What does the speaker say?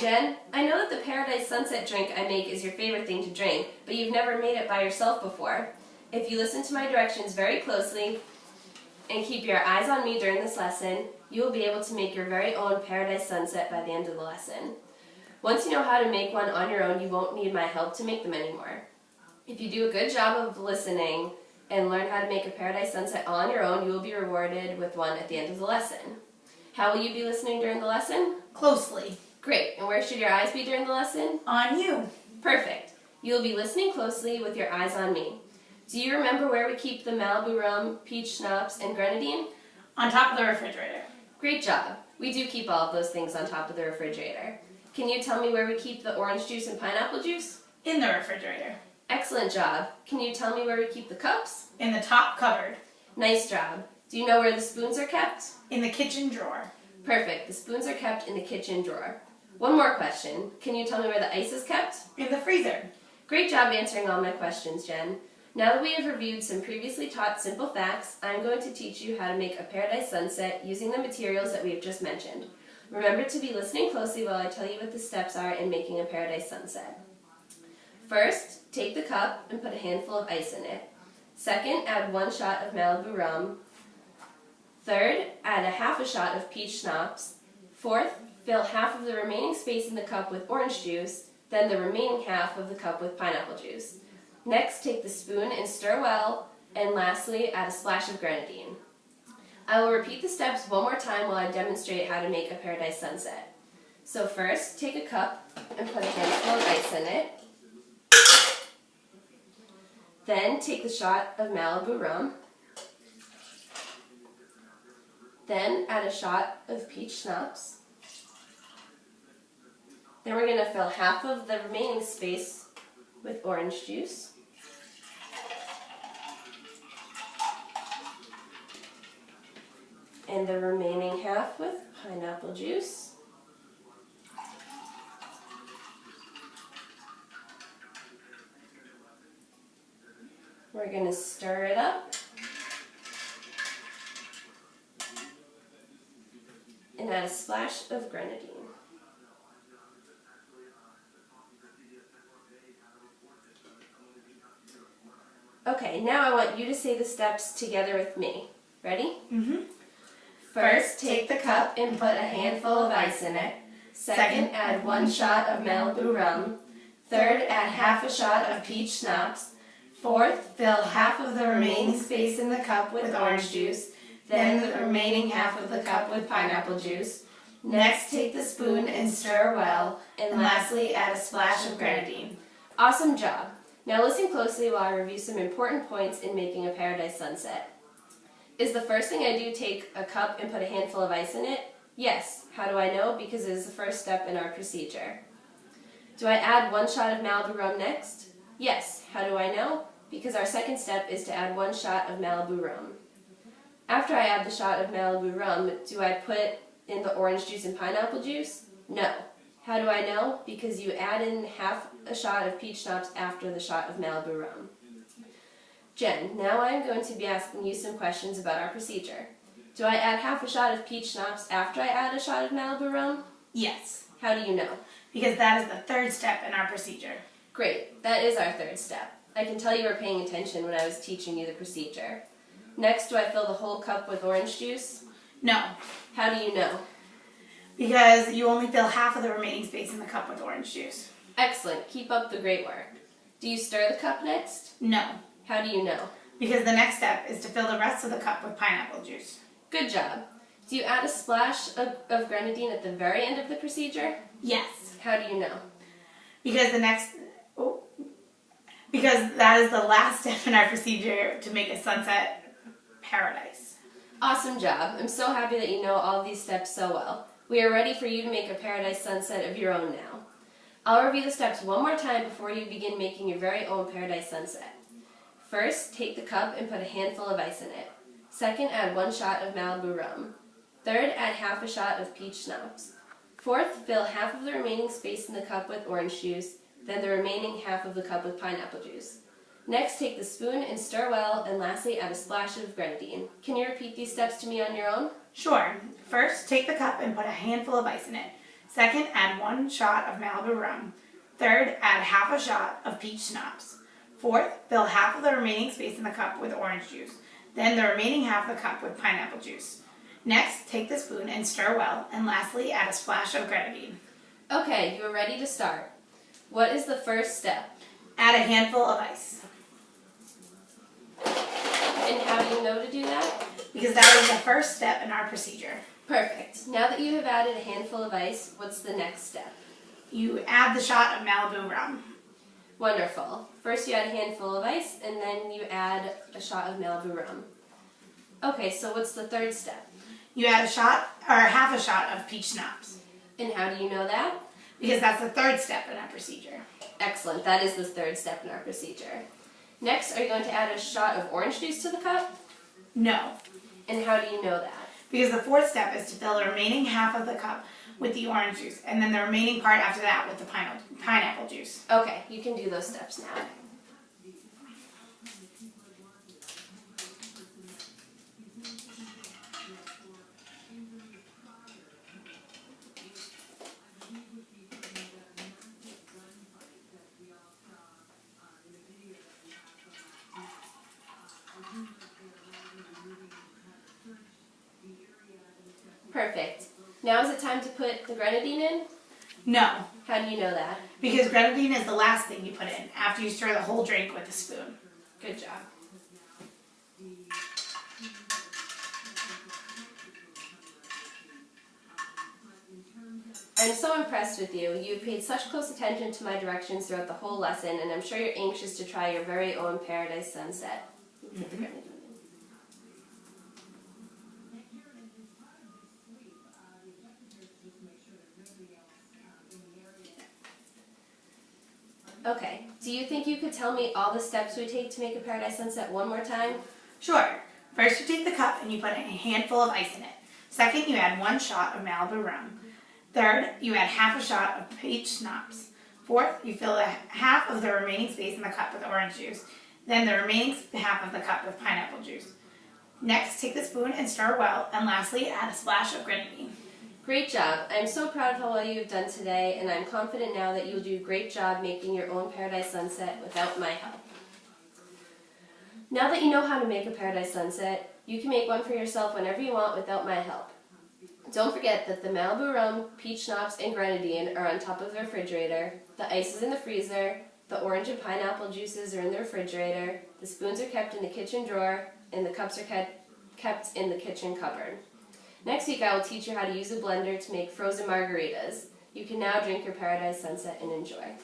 Jen. I know that the Paradise Sunset drink I make is your favorite thing to drink, but you've never made it by yourself before. If you listen to my directions very closely and keep your eyes on me during this lesson, you will be able to make your very own Paradise Sunset by the end of the lesson. Once you know how to make one on your own, you won't need my help to make them anymore. If you do a good job of listening and learn how to make a Paradise Sunset on your own, you will be rewarded with one at the end of the lesson. How will you be listening during the lesson? Closely. Great. And where should your eyes be during the lesson? On you. Perfect. You will be listening closely with your eyes on me. Do you remember where we keep the Malibu rum, peach schnapps, and grenadine? On top of the refrigerator. Great job. We do keep all of those things on top of the refrigerator. Can you tell me where we keep the orange juice and pineapple juice? In the refrigerator. Excellent job. Can you tell me where we keep the cups? In the top cupboard. Nice job. Do you know where the spoons are kept? In the kitchen drawer. Perfect. The spoons are kept in the kitchen drawer. One more question. Can you tell me where the ice is kept? In the freezer. Great job answering all my questions, Jen. Now that we have reviewed some previously taught simple facts, I'm going to teach you how to make a Paradise Sunset using the materials that we have just mentioned. Remember to be listening closely while I tell you what the steps are in making a Paradise Sunset. First, take the cup and put a handful of ice in it. Second, add 1 shot of Malibu rum. Third, add a half a shot of peach schnapps. Fourth, fill half of the remaining space in the cup with orange juice, then the remaining half of the cup with pineapple juice. Next, take the spoon and stir well, and lastly, add a splash of grenadine. I will repeat the steps one more time while I demonstrate how to make a Paradise Sunset. So first, take a cup and put a handful of ice in it. Then take the shot of Malibu rum. Then add a shot of peach schnapps. Then we're going to fill half of the remaining space with orange juice. And the remaining half with pineapple juice. We're going to stir it up and add a splash of grenadine. Okay, now I want you to say the steps together with me. Ready? Mm-hmm. First, take the cup and put a handful of ice in it. Second, add 1 shot of Malibu rum. Third, add half a shot of peach schnapps. Fourth, fill half of the remaining space in the cup with orange juice. Then the remaining half of the cup with pineapple juice. Next, take the spoon and stir well. And lastly, add a splash of grenadine. Awesome job. Now listen closely while I review some important points in making a Paradise Sunset. Is the first thing I do take a cup and put a handful of ice in it? Yes. How do I know? Because it is the first step in our procedure. Do I add 1 shot of Malibu rum next? Yes. How do I know? Because our second step is to add 1 shot of Malibu rum. After I add the shot of Malibu rum, do I put in the orange juice and pineapple juice? No. How do I know? Because you add in half a shot of peach schnapps after the shot of Malibu rum. Jen, now I am going to be asking you some questions about our procedure. Do I add half a shot of peach schnapps after I add a shot of Malibu rum? Yes. How do you know? Because that is the third step in our procedure. Great. That is our third step. I can tell you were paying attention when I was teaching you the procedure. Next, do I fill the whole cup with orange juice? No. How do you know? Because you only fill half of the remaining space in the cup with orange juice. Excellent. Keep up the great work. Do you stir the cup next? No. How do you know? Because the next step is to fill the rest of the cup with pineapple juice. Good job. Do you add a splash of grenadine at the very end of the procedure? Yes. How do you know? Because because that is the last step in our procedure to make a sunset paradise. Awesome job. I'm so happy that you know all of these steps so well. We are ready for you to make a Paradise Sunset of your own now. I'll review the steps one more time before you begin making your very own Paradise Sunset. First, take the cup and put a handful of ice in it. Second, add 1 shot of Malibu rum. Third, add half a shot of peach schnapps. Fourth, fill half of the remaining space in the cup with orange juice, then the remaining half of the cup with pineapple juice. Next, take the spoon and stir well, and lastly, add a splash of grenadine. Can you repeat these steps to me on your own? Sure. First, take the cup and put a handful of ice in it. Second, add 1 shot of Malibu rum. Third, add half a shot of peach schnapps. Fourth, fill half of the remaining space in the cup with orange juice. Then the remaining half of the cup with pineapple juice. Next, take the spoon and stir well, and lastly, add a splash of grenadine. Okay, you are ready to start. What is the first step? Add a handful of ice. And how do you know to do that? Because that is the first step in our procedure. Perfect. Now that you have added a handful of ice, what's the next step? You add the shot of Malibu rum. Wonderful. First you add a handful of ice, and then you add a shot of Malibu rum. Okay, so what's the third step? You add a shot, or half a shot of peach schnapps. And how do you know that? Because that's the third step in our procedure. Excellent. That is the third step in our procedure. Next, are you going to add a shot of orange juice to the cup? No. And how do you know that? Because the fourth step is to fill the remaining half of the cup with the orange juice, and then the remaining part after that with the pineapple juice. Okay, you can do those steps now. Perfect. Now is it time to put the grenadine in? No. How do you know that? Because grenadine is the last thing you put in after you stir the whole drink with a spoon. Good job. I'm so impressed with you. You've paid such close attention to my directions throughout the whole lesson, and I'm sure you're anxious to try your very own Paradise Sunset. Put the grenadine in. Okay, do you think you could tell me all the steps we take to make a Paradise Sunset one more time? Sure. First you take the cup and you put a handful of ice in it. Second, you add 1 shot of Malibu rum. Third, you add half a shot of peach schnapps. Fourth, you fill half of the remaining space in the cup with orange juice. Then the remaining half of the cup with pineapple juice. Next, take the spoon and stir well, and lastly, add a splash of grenadine. Great job. I'm so proud of how well you've done today, and I'm confident now that you'll do a great job making your own Paradise Sunset without my help. Now that you know how to make a Paradise Sunset, you can make one for yourself whenever you want without my help. Don't forget that the Malibu rum, peach schnapps, and grenadine are on top of the refrigerator, the ice is in the freezer, the orange and pineapple juices are in the refrigerator, the spoons are kept in the kitchen drawer, and the cups are kept in the kitchen cupboard. Next week I will teach you how to use a blender to make frozen margaritas. You can now drink your Paradise Sunset and enjoy.